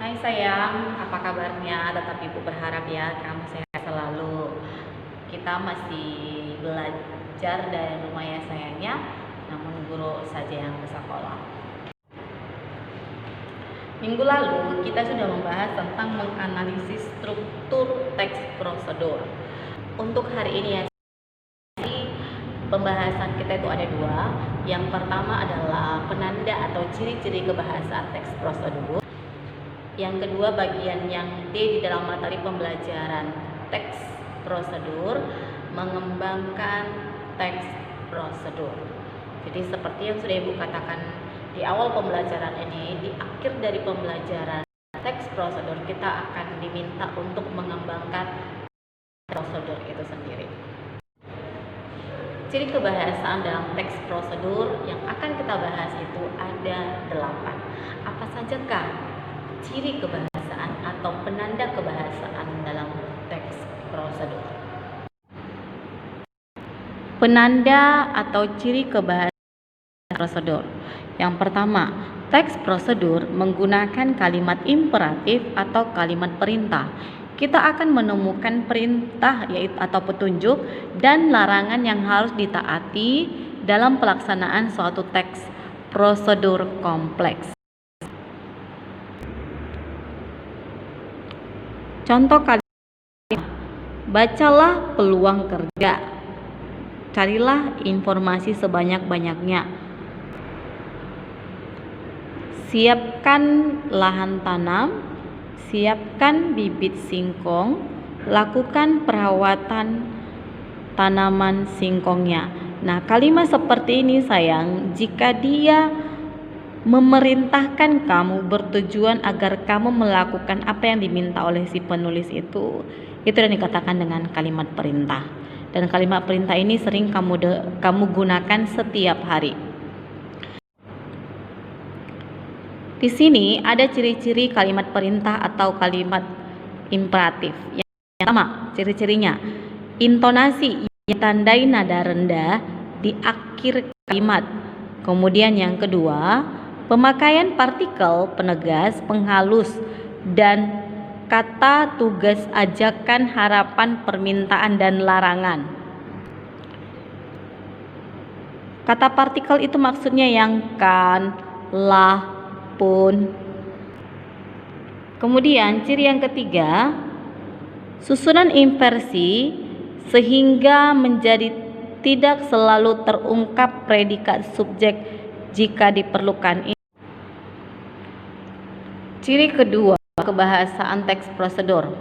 Hai sayang, apa kabarnya? Tetap ibu berharap ya kamu sehat selalu. Kita masih belajar dari rumah ya sayangnya, namun guru saja yang ke sekolah. Minggu lalu kita sudah membahas tentang menganalisis struktur teks prosedur. Untuk hari ini ya, pembahasan kita itu ada dua. Yang pertama adalah penanda atau ciri-ciri kebahasaan teks prosedur. Yang kedua bagian yang D di dalam materi pembelajaran teks prosedur, mengembangkan teks prosedur. Jadi seperti yang sudah Ibu katakan di awal pembelajaran ini, di akhir dari pembelajaran teks prosedur kita akan diminta untuk mengembangkan prosedur itu sendiri. Ciri kebahasaan dalam teks prosedur yang akan kita bahas itu ada 8. Apa sajakah ciri kebahasaan atau penanda kebahasaan dalam teks prosedur? Penanda atau ciri kebahasaan prosedur. Yang pertama, teks prosedur menggunakan kalimat imperatif atau kalimat perintah. Kita akan menemukan perintah yaitu atau petunjuk dan larangan yang harus ditaati dalam pelaksanaan suatu teks prosedur kompleks. Contoh kalimat, bacalah peluang kerja, carilah informasi sebanyak-banyaknya, siapkan lahan tanam, siapkan bibit singkong, lakukan perawatan tanaman singkongnya. Nah, kalimat seperti ini sayang, jika dia memerintahkan kamu bertujuan agar kamu melakukan apa yang diminta oleh si penulis itu yang dikatakan dengan kalimat perintah. Dan kalimat perintah ini sering kamu gunakan setiap hari. Di sini ada ciri-ciri kalimat perintah atau kalimat imperatif. Yang pertama, ciri-cirinya intonasi yang ditandai nada rendah di akhir kalimat. Kemudian yang kedua, pemakaian partikel penegas, penghalus, dan kata tugas, ajakan, harapan, permintaan, dan larangan. Kata partikel itu maksudnya yang kan, lah, pun. Kemudian ciri yang ketiga, susunan inversi sehingga menjadi tidak selalu terungkap predikat subjek jika diperlukan. Ciri kedua, kebahasaan teks prosedur.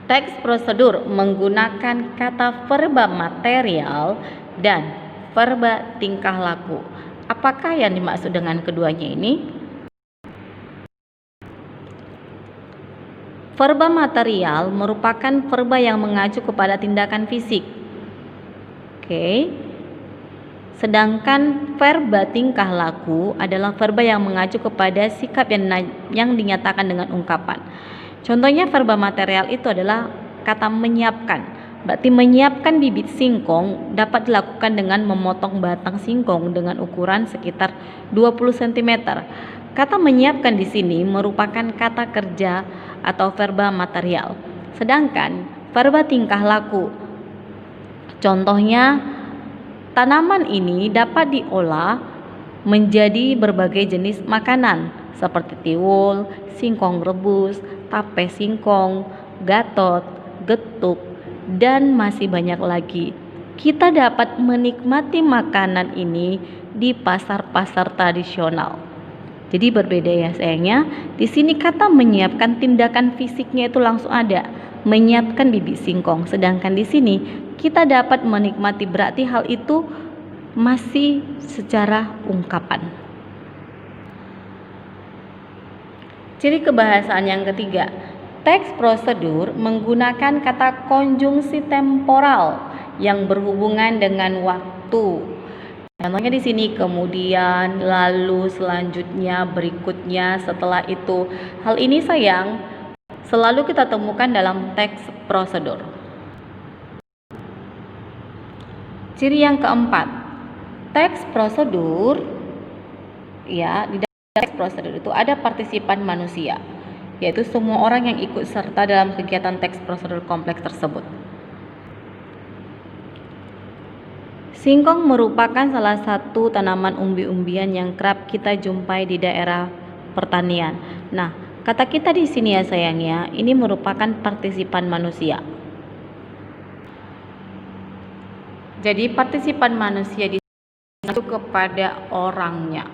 Teks prosedur menggunakan kata verba material dan verba tingkah laku. Apakah yang dimaksud dengan keduanya ini? Verba material merupakan verba yang mengacu kepada tindakan fisik. Oke. Sedangkan verba tingkah laku adalah verba yang mengacu kepada sikap yang dinyatakan dengan ungkapan. Contohnya verba material itu adalah kata menyiapkan. Berarti menyiapkan bibit singkong dapat dilakukan dengan memotong batang singkong dengan ukuran sekitar 20 cm. Kata menyiapkan di sini merupakan kata kerja atau verba material. Sedangkan verba tingkah laku, contohnya tanaman ini dapat diolah menjadi berbagai jenis makanan seperti tiwul, singkong rebus, tape singkong, gatot, getuk, dan masih banyak lagi. Kita dapat menikmati makanan ini di pasar-pasar tradisional. Jadi berbeda ya sayangnya. Di sini kata menyiapkan tindakan fisiknya itu langsung ada, menyiapkan bibit singkong. Sedangkan di sini kita dapat menikmati, berarti hal itu masih secara ungkapan. Ciri kebahasaan yang ketiga, teks prosedur menggunakan kata konjungsi temporal yang berhubungan dengan waktu. Contohnya di sini kemudian, lalu, selanjutnya, berikutnya, setelah itu. Hal ini sayang selalu kita temukan dalam teks prosedur. Ciri yang keempat, teks prosedur ya di teks prosedur itu ada partisipan manusia, yaitu semua orang yang ikut serta dalam kegiatan teks prosedur kompleks tersebut. Singkong merupakan salah satu tanaman umbi-umbian yang kerap kita jumpai di daerah pertanian. Nah, kata kita di sini ya sayangnya, ini merupakan partisipan manusia. Jadi partisipan manusia di sini itu kepada orangnya.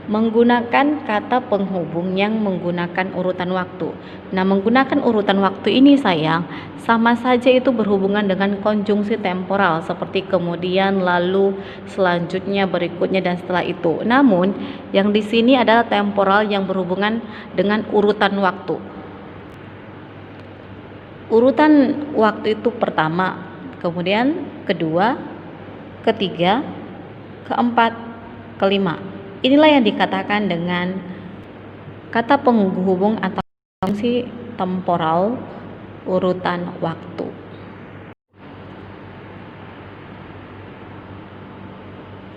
Menggunakan kata penghubung yang menggunakan urutan waktu. Nah, menggunakan urutan waktu ini sayang, sama saja itu berhubungan dengan konjungsi temporal seperti kemudian, lalu, selanjutnya, berikutnya, dan setelah itu. Namun, yang di sini adalah temporal yang berhubungan dengan urutan waktu. Urutan waktu itu pertama, kemudian kedua, ketiga, keempat, kelima. Inilah yang dikatakan dengan kata penghubung atau fungsi temporal urutan waktu.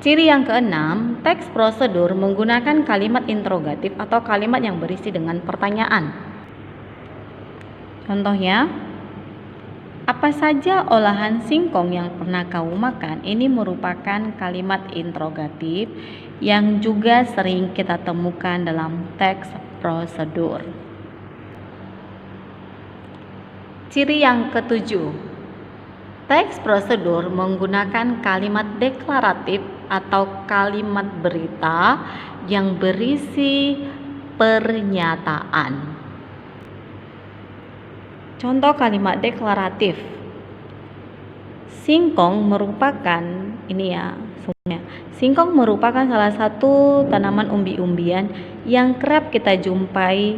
Ciri yang keenam, teks prosedur menggunakan kalimat interrogatif atau kalimat yang berisi dengan pertanyaan. Contohnya, apa saja olahan singkong yang pernah kau makan? Ini merupakan kalimat interrogatif yang juga sering kita temukan dalam teks prosedur. Ciri yang ketujuh, teks prosedur menggunakan kalimat deklaratif atau kalimat berita yang berisi pernyataan. Contoh kalimat deklaratif. Singkong merupakan, ini ya semuanya. Singkong merupakan salah satu tanaman umbi-umbian yang kerap kita jumpai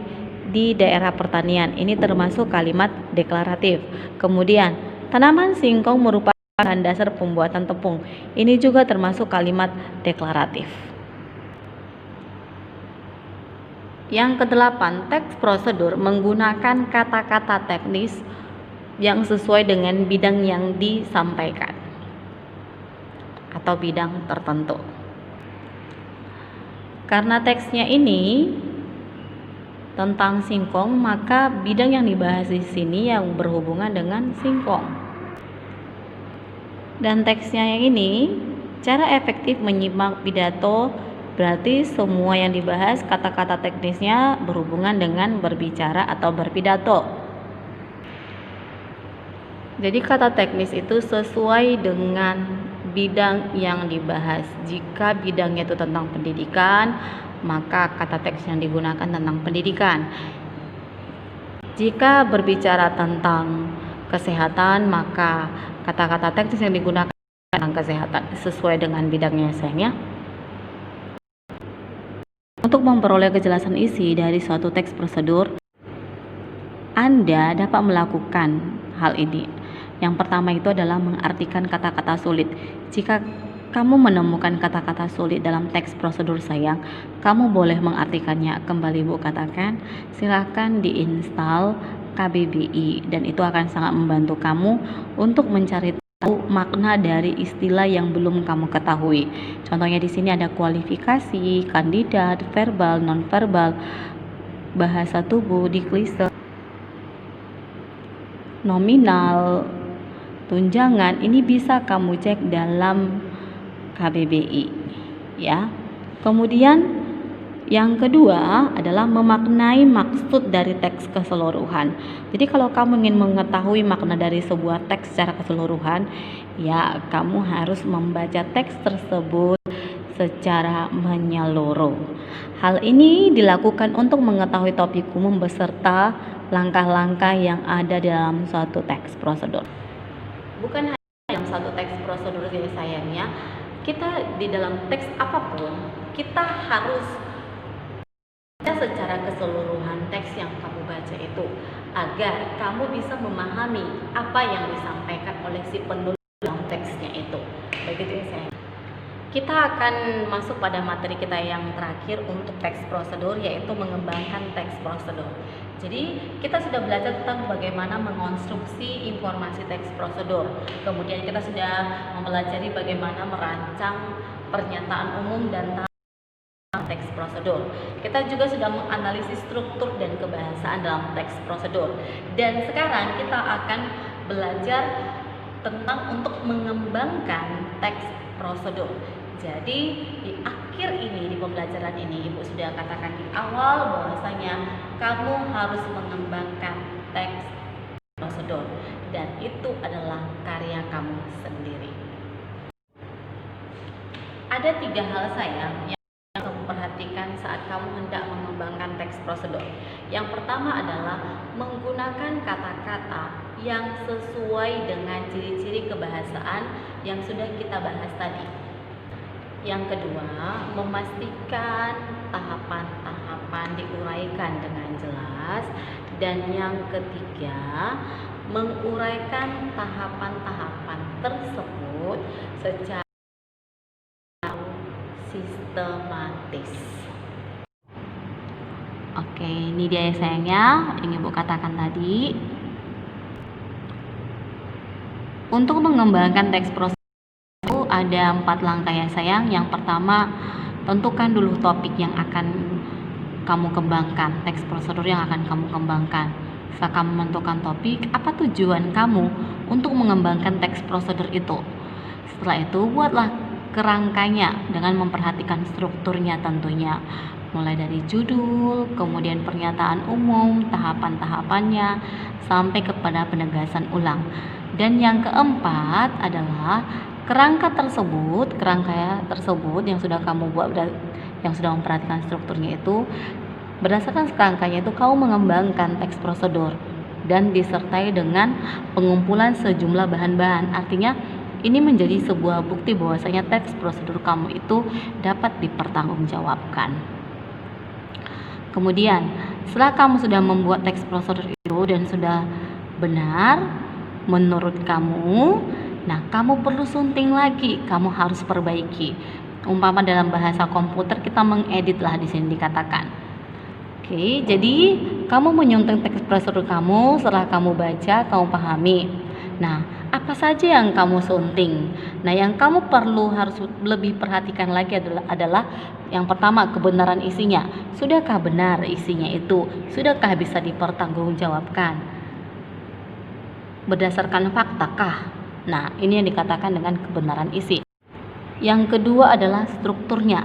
di daerah pertanian. Ini termasuk kalimat deklaratif. Kemudian, tanaman singkong merupakan dasar pembuatan tepung. Ini juga termasuk kalimat deklaratif. Yang kedelapan, teks prosedur menggunakan kata-kata teknis yang sesuai dengan bidang yang disampaikan atau bidang tertentu. Karena teksnya ini tentang singkong, maka bidang yang dibahas di sini yang berhubungan dengan singkong. Dan teksnya yang ini, cara efektif menyimak pidato, berarti semua yang dibahas kata-kata teknisnya berhubungan dengan berbicara atau berpidato. Jadi kata teknis itu sesuai dengan bidang yang dibahas. Jika bidangnya itu tentang pendidikan, maka kata teks yang digunakan tentang pendidikan. Jika berbicara tentang kesehatan, maka kata-kata teknis yang digunakan tentang kesehatan sesuai dengan bidangnya sayangnya. Untuk memperoleh kejelasan isi dari suatu teks prosedur, Anda dapat melakukan hal ini. Yang pertama itu adalah mengartikan kata-kata sulit. Jika kamu menemukan kata-kata sulit dalam teks prosedur sayang, kamu boleh mengartikannya. Kembali Bu katakan, silakan diinstal KBBI dan itu akan sangat membantu kamu untuk mencari tahu makna dari istilah yang belum kamu ketahui. Contohnya di sini ada kualifikasi, kandidat, verbal, nonverbal, bahasa tubuh, diklise, nominal, tunjangan. Ini bisa kamu cek dalam KBBI ya. Kemudian yang kedua adalah memaknai maksud dari teks keseluruhan. Jadi kalau kamu ingin mengetahui makna dari sebuah teks secara keseluruhan, ya kamu harus membaca teks tersebut secara menyeluruh. Hal ini dilakukan untuk mengetahui topik umum beserta langkah-langkah yang ada dalam suatu teks prosedur. Bukan hanya dalam satu teks prosedur saja sayangnya, kita di dalam teks apapun, kita harus secara keseluruhan teks yang kamu baca itu agar kamu bisa memahami apa yang disampaikan oleh si penulis dalam teksnya itu. Begitu ya sayang. Kita akan masuk pada materi kita yang terakhir untuk teks prosedur, yaitu mengembangkan teks prosedur. Jadi kita sudah belajar tentang bagaimana mengonstruksi informasi teks prosedur. Kemudian kita sudah mempelajari bagaimana merancang pernyataan umum dan teks prosedur. Kita juga sudah menganalisis struktur dan kebahasaan dalam teks prosedur. Dan sekarang kita akan belajar tentang untuk mengembangkan teks prosedur. Jadi di akhir ini, di pembelajaran ini, Ibu sudah katakan di awal bahwasanya kamu harus mengembangkan teks prosedur dan itu adalah karya kamu sendiri. Ada 3 hal sayang yang kamu perhatikan saat kamu hendak mengembangkan teks prosedur. Yang pertama adalah menggunakan kata-kata yang sesuai dengan ciri-ciri kebahasaan yang sudah kita bahas tadi. Yang kedua, memastikan tahapan-tahapan diuraikan dengan jelas. Dan yang ketiga, menguraikan tahapan-tahapan tersebut secara sistematis. Oke, ini dia ya sayangnya yang Ibu katakan tadi. Untuk mengembangkan teks prosedur ada 4 langkah ya sayang. Yang pertama, tentukan dulu topik yang akan kamu kembangkan, teks prosedur yang akan kamu kembangkan. Setelah kamu menentukan topik, apa tujuan kamu untuk mengembangkan teks prosedur itu? Setelah itu, buatlah kerangkanya dengan memperhatikan strukturnya tentunya. Mulai dari judul, kemudian pernyataan umum, tahapan-tahapannya, sampai kepada penegasan ulang. Dan yang keempat adalah kerangka tersebut yang sudah kamu buat, yang sudah memperhatikan strukturnya itu, berdasarkan kerangkanya itu kamu mengembangkan teks prosedur dan disertai dengan pengumpulan sejumlah bahan-bahan. Artinya ini menjadi sebuah bukti bahwasanya teks prosedur kamu itu dapat dipertanggungjawabkan. Kemudian setelah kamu sudah membuat teks prosedur itu dan sudah benar menurut kamu, nah kamu perlu sunting lagi, kamu harus perbaiki. Umpama dalam bahasa komputer kita mengedit lah di sini dikatakan. Oke, jadi kamu menyunting teks prosedur kamu setelah kamu baca, kamu pahami. Nah, apa saja yang kamu sunting? Nah, yang kamu perlu harus lebih perhatikan lagi adalah yang pertama, kebenaran isinya. Sudahkah benar isinya itu? Sudahkah bisa dipertanggungjawabkan? Berdasarkan faktakah? Nah, ini yang dikatakan dengan kebenaran isi. Yang kedua adalah strukturnya.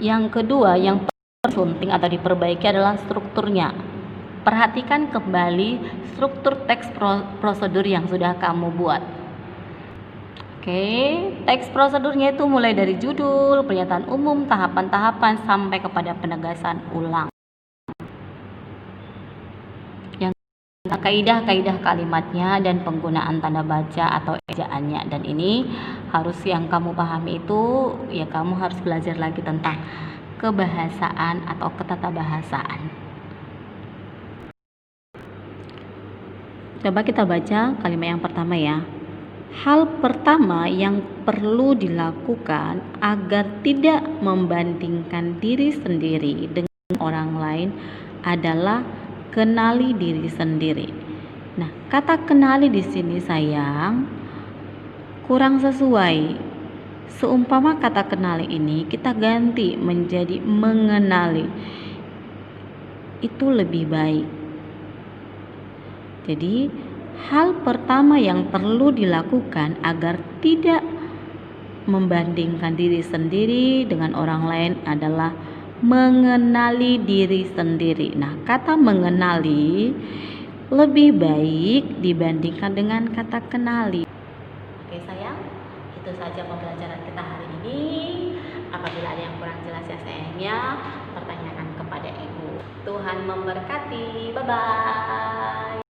Yang kedua yang sunting atau diperbaiki adalah strukturnya. Perhatikan kembali struktur teks prosedur yang sudah kamu buat. Oke, teks prosedurnya itu mulai dari judul, pernyataan umum, tahapan-tahapan sampai kepada penegasan ulang. Kaidah-kaidah kalimatnya dan penggunaan tanda baca atau ejaannya, dan ini harus yang kamu pahami itu ya, kamu harus belajar lagi tentang kebahasaan atau ketatabahasaan. Coba kita baca kalimat yang pertama ya. Hal pertama yang perlu dilakukan agar tidak membandingkan diri sendiri dengan orang lain adalah kenali diri sendiri. Nah, kata kenali di sini sayang kurang sesuai. Seumpama kata kenali ini kita ganti menjadi mengenali, itu lebih baik. Jadi, hal pertama yang perlu dilakukan agar tidak membandingkan diri sendiri dengan orang lain adalah mengenali diri sendiri. Nah, kata mengenali lebih baik dibandingkan dengan kata kenali. Oke sayang, itu saja pembelajaran kita hari ini. Apabila ada yang kurang jelas ya sayangnya, pertanyakan kepada Ibu. Tuhan memberkati. Bye-bye.